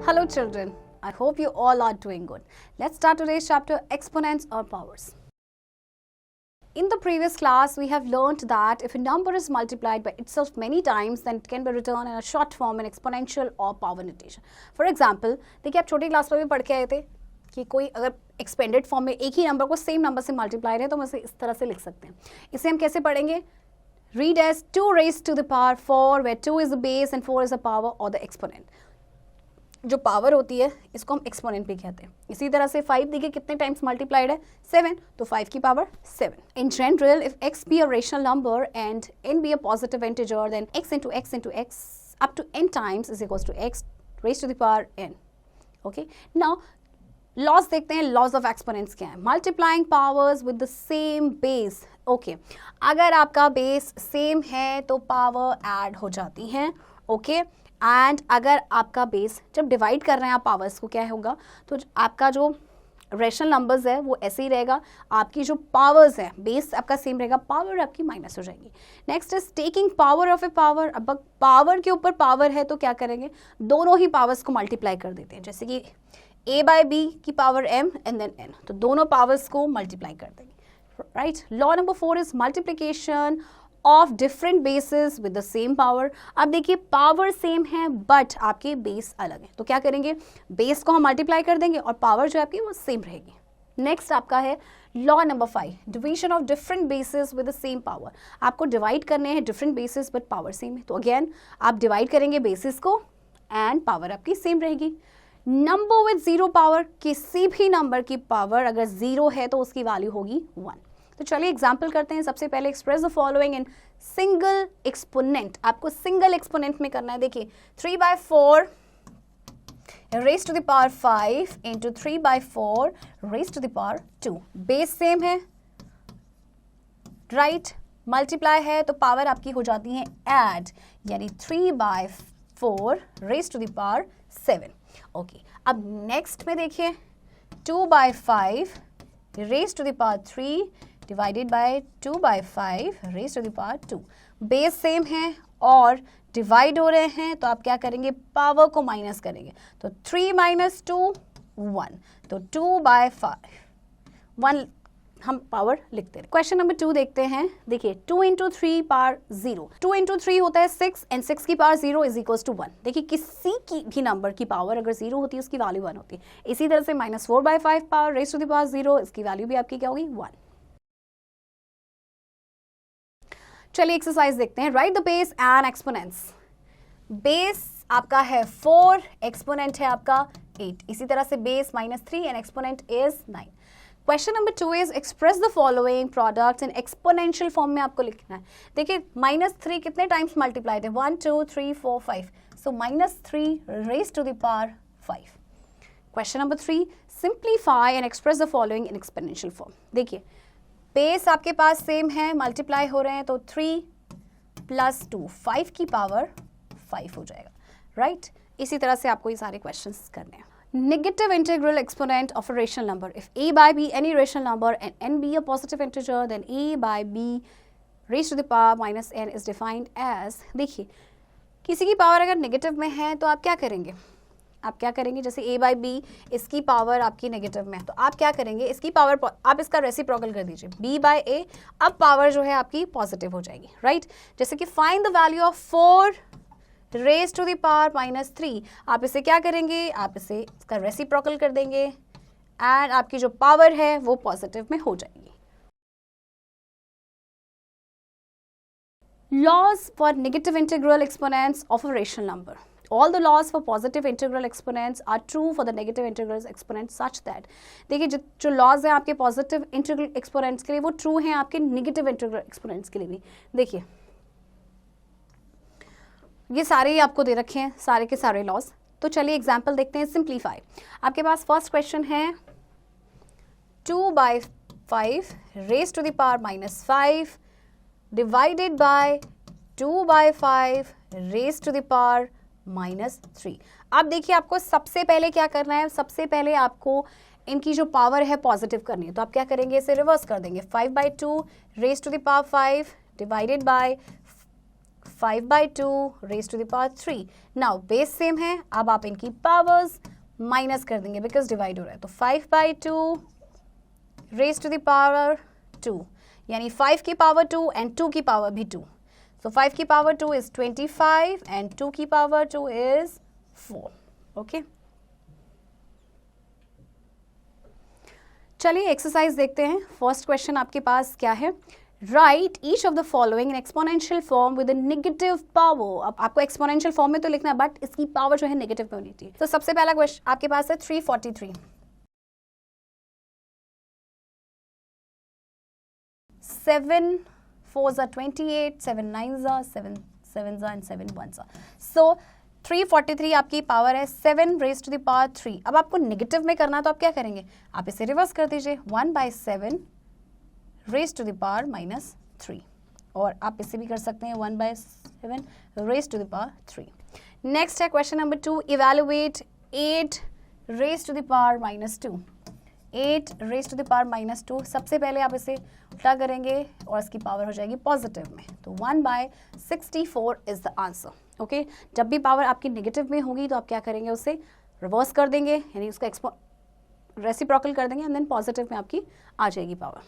Hello children, I hope you all are doing good. Let's start today's chapter, exponents or powers. In the previous class, we have learnt that if a number is multiplied by itself many times, then it can be written in a short form in exponential or power notation. For example, देखिए आप छोटी class में भी पढ़ के आए थे कि कोई अगर एक्सपेंडेड फॉर्म में एक ही नंबर को सेम नंबर से मल्टीप्लाई है तो हम इसे इस तरह से लिख सकते हैं. इसे हम कैसे पढ़ेंगे? Read as 2 raised to the power 4, where 2 is the base and 4 is the power or the exponent. जो पावर होती है इसको हम एक्सपोनेंट भी कहते हैं. इसी तरह से 5 देखिए कितने टाइम्स मल्टीप्लाइड है 7, तो 5 की power 7. In general if x be a rational number and n be a positive integer, then x into x up to n times is equals to x raised to the power n. Okay, now laws देखते हैं. Laws of exponents क्या है? Multiplying powers with the same base. Okay, अगर आपका base same है तो power add हो जाती हैं. ओके, एंड अगर आपका बेस जब डिवाइड कर रहे हैं आप पावर्स को, क्या होगा? तो आपका जो रेशनल नंबर्स है वो ऐसे ही रहेगा. आपकी जो पावर्स है बेस आपका सेम रहेगा, पावर आपकी माइनस हो जाएगी. Next is taking power of A power. अब पावर के ऊपर पावर है तो क्या करेंगे? दोनों ही पावर्स को मल्टीप्लाई कर देते हैं. जैसे कि a बाई बी की power m and then n, तो दोनों पावर्स को मल्टीप्लाई कर देंगे. Right. Law number 4 is multiplication of different bases with the same power. अब देखिए पावर सेम है बट आपके बेस अलग है, तो क्या करेंगे? बेस को हम मल्टीप्लाई कर देंगे और पावर जो है आपकी वो सेम रहेगी. नेक्स्ट आपका है law number 5, division of different bases with the same power. आपको डिवाइड करने हैं different basis but power same है, तो अगेन आप डिवाइड करेंगे बेसिस को एंड पावर आपकी सेम रहेगी. नंबर विद जीरो पावर, किसी भी नंबर की पावर अगर जीरो है तो उसकी वैल्यू होगी 1. तो चलिए एग्जाम्पल करते हैं. सबसे पहले express the following in single exponent. आपको सिंगल एक्सपोनेंट में करना है. देखिए 3/4 raise to the power 5 into 3/4 raise to the power 2. Base same है, राइट. मल्टीप्लाई है तो पावर आपकी हो जाती है ऐड, यानी 3/4 raise to the power 7. Okay, अब नेक्स्ट में देखिए 2/5 raise to the power 3 divided by 2/5 raise to the power 2. Base same है और डिवाइड हो रहे हैं तो आप क्या करेंगे? पावर को माइनस करेंगे. तो 3 - 2 1, तो 2/5 1 हम पावर लिखते हैं. क्वेश्चन नंबर 2 देखते हैं. देखिए 2 × 3 पावर 0. 2 × 3 होता है 6 एंड 6 की पावर 0 इज इक्वल्स टू 1. देखिए किसी की भी नंबर की पावर अगर 0 होती है उसकी वैल्यू 1 होती है. इसी तरह से -4/5 power raise to the power 0, इसकी वैल्यू भी आपकी क्या होगी? 1. चलिए एक्सरसाइज देखते हैं. Right the base and exponents. Base आपका है 4, एक्सपोनेंट है आपका 8. इसी तरह से base -3 and exponent is 9. Question number 2 is express the following products in exponential form में आपको लिखना है. देखिए -3 कितने टाइम्स मल्टीप्लाइड है? 1 2 3 4 5, so -3 raise to the power 5. Question number 3, simplify and express the following in exponential form. देखिए base आपके पास सेम है, मल्टीप्लाई हो रहे हैं तो 3 + 2 5 की पावर 5 हो जाएगा, राइट. इसी तरह से आपको ये सारे क्वेश्चंस करने हैं. Negative integral exponent of a rational number. If a by b any rational number and n be a positive integer, then a by b raised to the power -n is defined as. देखिए किसी की power अगर negative में है तो आप क्या करेंगे? आप क्या करेंगे? जैसे a by b, इसकी पावर आपकी नेगेटिव में है तो आप क्या करेंगे? इसकी पावर आप इसका रेसिप्रोकल कर दीजिए b by a. अब पावर जो है आपकी पॉजिटिव हो जाएगी, राइट. जैसे कि find the value of 4 raise to the power -3. आप इसे क्या करेंगे? आप इसे इसका रेसिप्रोकल कर देंगे एंड आपकी जो पावर है वो पॉजिटिव में हो जाएगी. Laws for negative integral exponents of a rational number. All the laws for positive integral exponents are true for the negative integral exponents such that. देखिए जो laws हैं आपके positive integral exponents के लिए वो true हैं आपके negative integral exponents के लिए भी. देखिए ये सारे ही आपको दे रखे हैं, सारे के सारे लॉज. तो चलिए एग्जाम्पल देखते हैं. सिंप्लीफाई. आपके पास फर्स्ट क्वेश्चन है 2/5 raise to the power -5 divided by 2/5 raise to the power -3. अब देखिए आपको सबसे पहले क्या करना है? सबसे पहले आपको इनकी जो पावर है पॉजिटिव करनी है, तो आप क्या करेंगे? इसे रिवर्स कर देंगे. 5/2 raise to the power 5 divided by 5/2 raise to the power 3. Now base same है, अब आप इनकी पावर्स माइनस कर देंगे बिकॉज डिवाइड हो रहा है. तो 5/2 रेज टू द पावर 2, यानी 5 की पावर 2 एंड 2 की पावर भी 2. So 5 की पावर 2 is 25 and 2 की पावर 2 is 4. Okay. चलिए एक्सरसाइज देखते हैं. फर्स्ट क्वेश्चन आपके पास क्या है? Right each of the following in exponential form with negative power. अब आपको एक्सपोनेंशियल फॉर्म में तो लिखना है बट इसकी पावर जो है नेगेटिव में होनी चाहिए. तो सबसे पहला क्वेश्चन आपके पास है 343. 7 4s are 28, 7 9s are 7 7s are and 7 1s are. So 343 आपकी पावर है 7 रेज टू द पावर 3. अब आपको नेगेटिव में करना है तो आप क्या करेंगे? आप इसे रिवर्स कर दीजिए 1/7 रेज टू द पावर -3. और आप इसे भी कर सकते हैं 1/7 raise to the power 3. Next है question number 2. Evaluate 8 raise to the power -2. 8 raise to the power -2. सबसे पहले आप इसे उल्टा करेंगे और इसकी पावर हो जाएगी पॉजिटिव में. तो 1/64 इज द आंसर. ओके, जब भी पावर आपकी नेगेटिव में होगी तो आप क्या करेंगे? उसे रिवर्स कर देंगे, यानी उसका रेसिप्रोकल कर देंगे एंड देन पॉजिटिव में आपकी आ जाएगी पावर.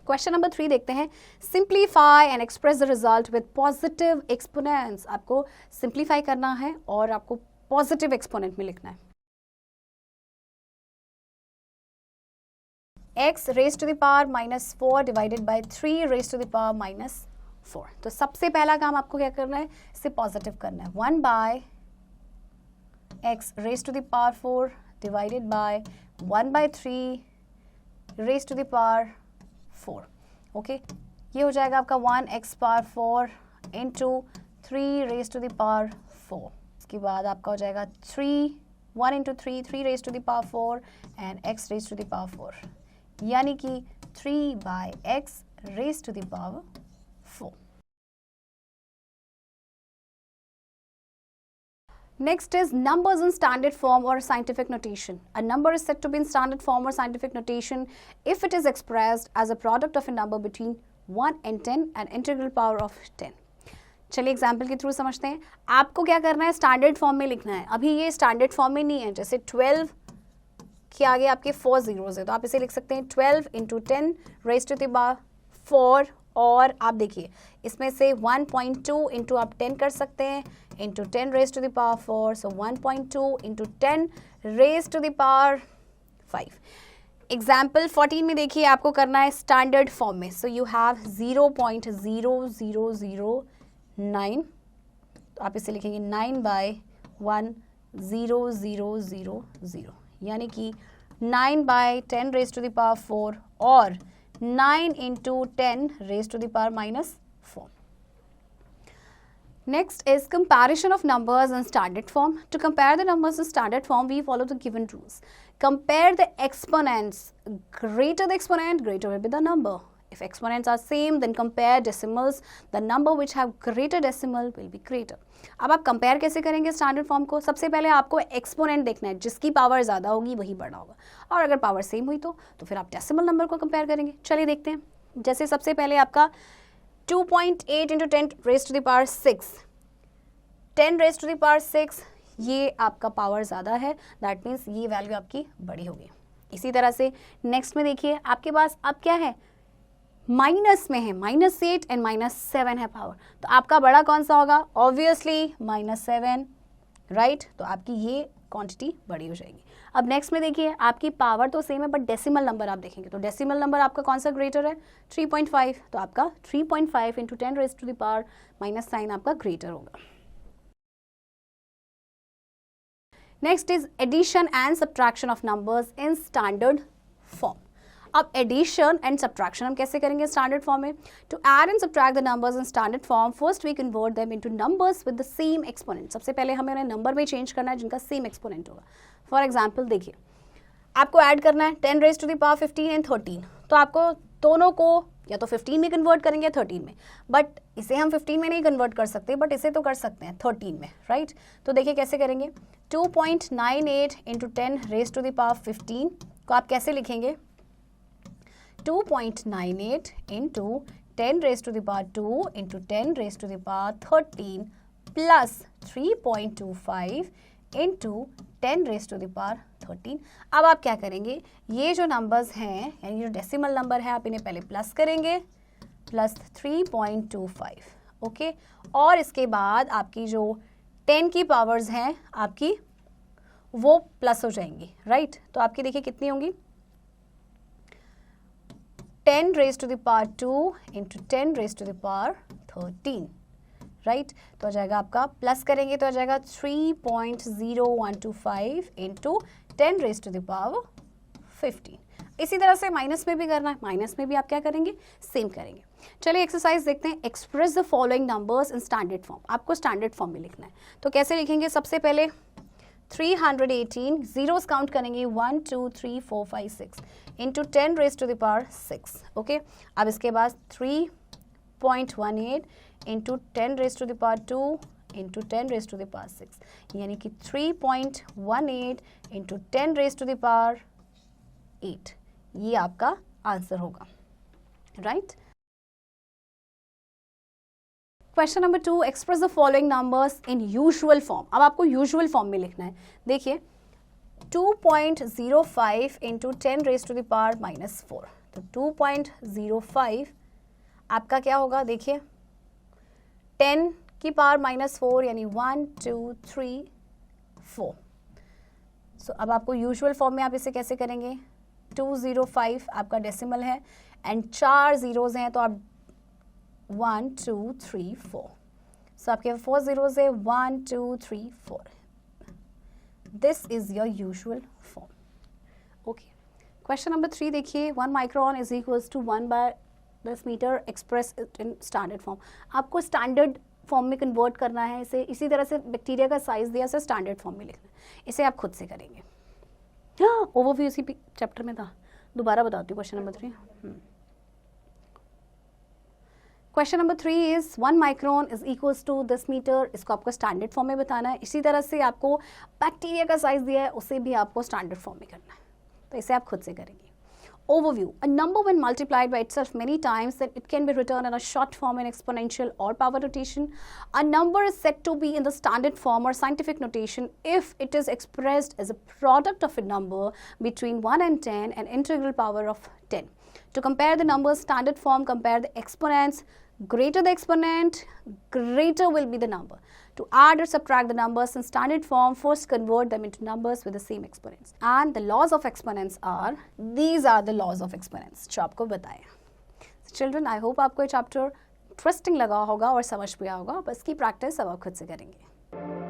क्वेश्चन नंबर 3 देखते हैं. Simplify and express the result with positive exponents. आपको सिंप्लीफाई करना है और आपको पॉजिटिव एक्सपोनेंट में लिखना है. x raise to the power -4 divided by 3 raise to the power -4. तो सबसे पहला काम आपको क्या करना है? इसे पॉजिटिव करना है. 1/x raise to the power 4 divided by 1/3 raise to the power 4. Okay, ये हो जाएगा आपका 1x power 4 into 3 raise to the power 4. इसके बाद आपका हो जाएगा 1 into 3 raise to the power 4 and x raise to the power 4, यानी कि 3/x raised to the power 4. Next is numbers in standard form or scientific notation. A number is said to be in standard form or scientific notation if it is expressed as a product of a number between 1 and 10 and integral power of 10. चलिए example के through समझते हैं. आपको क्या करना है? Standard form में लिखना है. अभी ये स्टैंडर्ड फॉर्म में नहीं है. जैसे 12 के आगे आपके 4 zeros है तो आप इसे लिख सकते हैं 12 into 10 raise to the power 4. और आप देखिए इसमें से 1.2 इंटू आप 10 कर सकते हैं into 10 raise to the power 4. So 1.2 into 10 raise to the power 5. Example 14 में देखिए आपको करना है स्टैंडर्ड फॉर्म में. So you have 0.0009. तो आप इसे लिखेंगे 9/100000, यानी कि 9/10 रेज टू द पावर 4 और 9 into 10 raise to the power -4. Next is comparison of numbers in standard form. To compare the numbers in standard form, we follow the given rules. Compare the exponents. Greater the exponent, greater will be the number. If exponents are same, then compare decimals. The number which have greater decimal will be greater. अब आप compare कैसे करेंगे standard form को? सबसे पहले आपको exponent देखना है, जिसकी पावर ज़्यादा होगी वही बड़ा होगा, और अगर पावर सेम हुई तो फिर आप डेसिमल नंबर को कंपेयर करेंगे. चलिए देखते हैं. जैसे सबसे पहले आपका 2.8 into 10 raise to the power 6, 10 raise to the power 6, ये आपका पावर ज़्यादा है. दैट मीन्स ये वैल्यू आपकी बड़ी होगी. इसी तरह से नेक्स्ट में देखिए आपके पास अब क्या है? माइनस में है, -8 एंड -7 है पावर. तो आपका बड़ा कौन सा होगा? Obviously -7, right. तो आपकी ये क्वांटिटी बड़ी हो जाएगी. अब नेक्स्ट में देखिए आपकी पावर तो सेम है बट डेसिमल नंबर आप देखेंगे तो डेसिमल नंबर आपका कौन सा ग्रेटर है? 3.5. तो आपका 3.5 into 10 raise to the power -9 आपका ग्रेटर होगा. Next is addition and subtraction of numbers in standard form. अब एडिशन एंड सब्ट्रैक्शन हम कैसे करेंगे स्टैंडर्ड फॉर्म में? To add and subtract the numbers in standard form, first we convert them into numbers with the same exponent. सबसे पहले हमें उन्हें number में चेंज करना है जिनका सेम एक्सपोनेंट होगा. फॉर एग्जाम्पल देखिए आपको ऐड करना है 10 raise to the power 15 and 13. तो आपको दोनों को या तो 15 में कन्वर्ट करेंगे या 13 में, बट इसे हम 15 में नहीं कन्वर्ट कर सकते, बट इसे तो कर सकते हैं 13 में, राइट. तो देखिए कैसे करेंगे. 2.98 into 10 raise to the power 15 को आप कैसे लिखेंगे? 2.98 into 10 raised to the power 2 into 10 raised to the power 13 plus 3.25 into 10 raised to the power 13। अब आप क्या करेंगे, ये जो नंबर्स हैं यानी जो डेसिमल नंबर है आप इन्हें पहले प्लस करेंगे, प्लस 3.25, ओके। और इसके बाद आपकी जो 10 की पावर्स हैं आपकी वो प्लस हो जाएंगी, राइट। तो आपकी देखिए कितनी होंगी, 10 raised to the power 2 into 10 raised to the power 13, right. तो आ जाएगा आपका, प्लस करेंगे तो आ जाएगा 3.0125 into 10 raised to the power 15। इसी तरह से माइनस में भी करना है, माइनस में भी आप क्या करेंगे, सेम करेंगे। चलिए एक्सरसाइज देखते हैं। Express the following numbers in standard form. आपको स्टैंडर्ड फॉर्म में लिखना है, तो कैसे लिखेंगे, सबसे पहले 318 जीरोस काउंट करेंगे, 1 2 3 4 5 6 into 10 raised to the power 6, okay. अब इसके बाद 3.18 into 10 raised to the power 2 into 10 raised to the power 6, यानी कि 3.18 into 10 raised to the power 8, ये आपका आंसर होगा, right. Question number 2, express the following numbers in usual form. अब आपको यूजुअल फॉर्म में लिखना है। देखिए 2.05 into 10 raised to the power -4, तो 2.05 आपका क्या होगा, देखिए 10 की पावर -4 यानी 1 2 3 4। सो अब आपको यूजुअल फॉर्म में आप इसे कैसे करेंगे, 205 आपका डेसिमल है एंड 4 जीरोज हैं, तो आप 1 2 3 4, सो आपके 4 जीरोज है, 1 2 3 4। This is your usual form, okay. Question number 3 देखिए, 1 micron is equals to 1/10 metre, express in standard form. आपको स्टैंडर्ड फॉर्म में कन्वर्ट करना है इसे। इसी तरह से बैक्टीरिया का साइज दिया से स्टैंडर्ड फॉर्म में लिखना है, इसे आप खुद से करेंगे। हाँ, ओवरव्यू इसी चैप्टर में था, दोबारा बताती हूँ। Question number 3, question number 3 is 1 micron is equals to 10 metre. इसको आपको स्टैंडर्ड फॉर्म में बताना है। इसी तरह से आपको बैक्टीरिया का साइज दिया है, उसे भी आपको स्टैंडर्ड फॉर्म में करना है, तो इसे आप खुद से करेंगे। Overview: a number when multiplied by itself many times, then it can be written in a short form in exponential or power notation. A number is said to be in the standard form or scientific notation if it is expressed as a product of a number between 1 and 10 and integral power of 10. To compare the numbers standard form, compare the exponents. Greater the exponent, greater will be the number. To add or subtract the numbers in standard form, first convert them into numbers with the same exponents. And the laws of exponents are, these are the laws of exponents जो आपको बताया। So children, I hope आपको ये chapter interesting लगा होगा और समझ भी आया होगा। बस की practice अब आप खुद से करेंगे।